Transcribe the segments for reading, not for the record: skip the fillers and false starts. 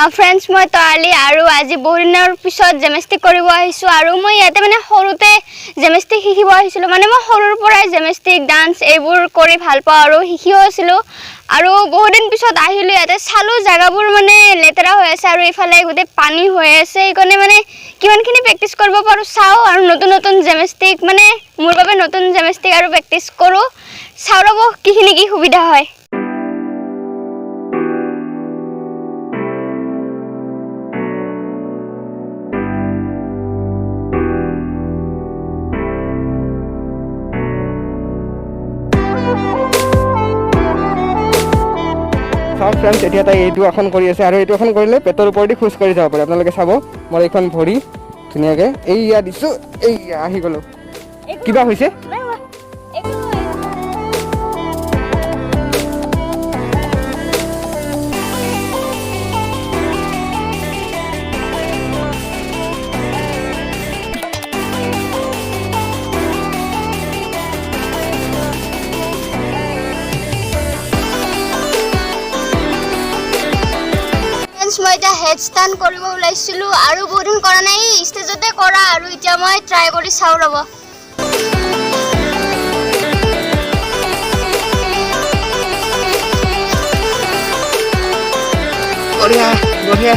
friends मैं तराली और आज बहुत दिन पिछत जेमेस्टिक কৰিব আহিছো আৰু মই ইয়াতে মানে সৰুতে जेमेस्टिक শিকিব আহিছিলো মানে মই সৰুৰ পৰাই जेमेस्टिक ডান্স এইবোৰ কৰি ভাল পাওঁ আৰু শিকিও আছিলো আৰু বহুত দিন পিছত আহিলো ইয়াতে চালো জায়গাবোৰ মানে লেতেৰা হৈ আছে আৰু ইফালে গুতে পানী হৈ আছে এইকনে মানে কিমানখিনি প্ৰেক্টিস কৰিব পাৰো চাও আৰু নতুন নতুন जेमेस्टिक মানে মোৰ বাবে নতুন जेमेस्टिक আৰু প্ৰেক্টিস কৰো চাও ৰব কিখিনি কি সুবিধা হয় फ्रेंड्स एटिया ताई एटु এখন কৰি আছে আৰু এটু এখন কৰিলে পেটৰ ওপৰদি খুজ কৰি যাব পাৰে আপোনালোকে চাব মোৰ এখন ভৰি ধুনিয়াকে এইয়া দিছো এইয়া আহি গলো কিবা হৈছে মই এটা হেডস্ট্যান্ড কৰিব ওলাইছিলো আৰু বহুত দিন কৰা নাই ষ্টেজতে কৰা আৰু এতিয়া মই ট্ৰাই কৰি চাও ৰব বঢ়িয়া বঢ়িয়া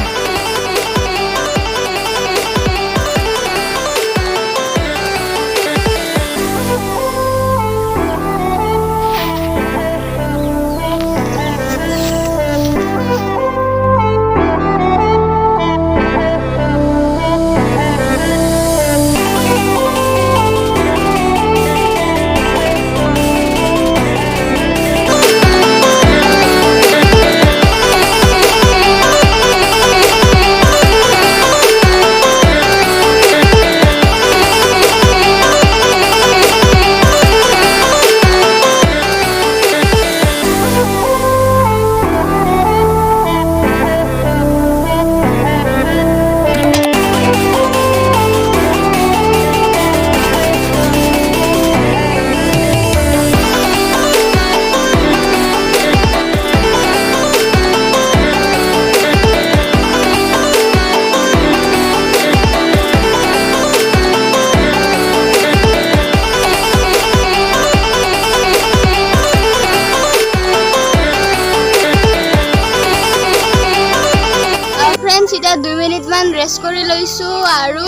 এটা 2 মিনিট মান ৰেষ্ট কৰি লৈছো আৰু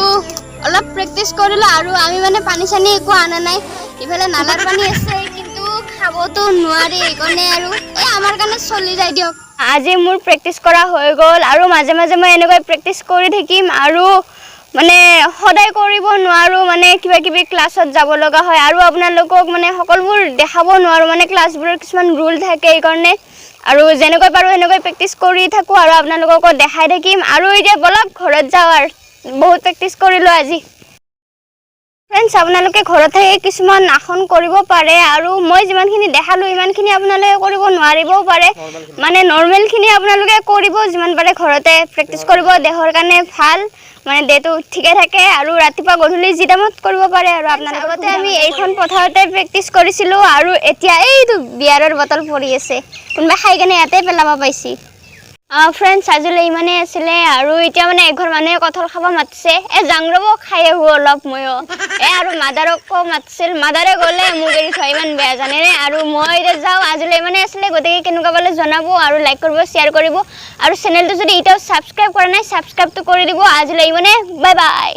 অলপ প্ৰেক্টিস কৰিলো আৰু আমি মানে পানী চানি একো আনা নাই ইফালে নালাৰ পানী আছে কিন্তু খাবতো নোৱাৰি কোনে আৰু এই আমাৰ কাৰণে চলি যায় দিওক আজি মোৰ প্ৰেক্টিস কৰা হৈ গল আৰু মাজে মাজে মই এনেকৈ প্ৰেক্টিস কৰি থাকিম আৰু মানে সদায় কৰিব নোৱাৰো মানে কিবা কিবি ক্লাছত যাব লগা হয় আৰু আপোনালোকক মানে সকলোবোৰ দেখাব নোৱাৰো মানে ক্লাছবোৰৰ কিছুমান ৰুল থাকে এই কাৰণে আৰু যেনেকৈ পাৰো এনেকৈ প্ৰেক্টিস কৰি থাকো আৰু আপোনালোকক দেখাই থাকিম আৰু এতিয়া বলক ঘৰত যাও আৰু বহুত প্ৰেক্টিস কৰিলো আজি फ्रेंड्स আপোনালোকে ঘৰত থাকি কিছুমান আসন কৰিব পাৰে আৰু মই যিমানখিনি দেখালো ইমানখিনি আপোনালোকে কৰিব নোৱাৰিবও পাৰে মানে নৰমাল খিনি আপোনালোকে কৰিব যিমান পাৰে ঘৰতে প্ৰেক্টিস কৰিব দেহৰ কাৰণে ভাল মানে দেহটো ঠিকে থাকে আৰু ৰাতিপুৱা গধূলি জিটামত কৰিব পাৰে আৰু আপোনালোকে আগতে আমি এইখন পথাৰতে প্ৰেক্টিস কৰিছিলো আৰু এতিয়া এইটো বিয়াৰৰ বটল পৰি আছে কোনবা খাই কেনে ইয়াতে পেলাব পাইছি फ्रेंड्स आजुले इमाने आছিলে আৰু এতিয়া মানে এঘৰ মানে কঠল খাবা মাতছে এ জাংৰব খাই আহু অলপ ময়ো এ আৰু মাদাৰক মাতছিল মাদাৰে গলে মুগেৰি থৈ ইমান বেয়া জানে নে আৰু মই এতিয়া যাও আजुলে ইমানে আছিলে গতেকে কেনেকুৱা বলে জনাবো আৰু লাইক কৰিব শেয়াৰ কৰিব আৰু চেনেলটো যদি এটাও সাবস্ক্ৰাইব কৰা নাই সাবস্ক্ৰাইবটো কৰি দিব আजुলে ইমানে বাই বাই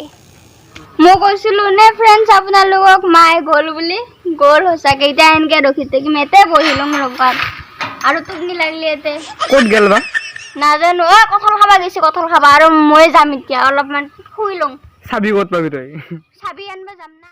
মই কৈছিলো নে फ्रेंड्स আপোনালোকক মাই গল বুলি গল হসাকে এটা এনকে ৰখিতে কি মেতে বহিলম ৰবাত আৰু তুকনি লাগলি এতে ক'ত গেল বা নাজানো কঠল খাবা গৈছে কঠল খাবা আৰু মই যাম এতিয়া অলপমান শুই লম চাবি ক'ত পাবি তই চাবি আনবা যাম না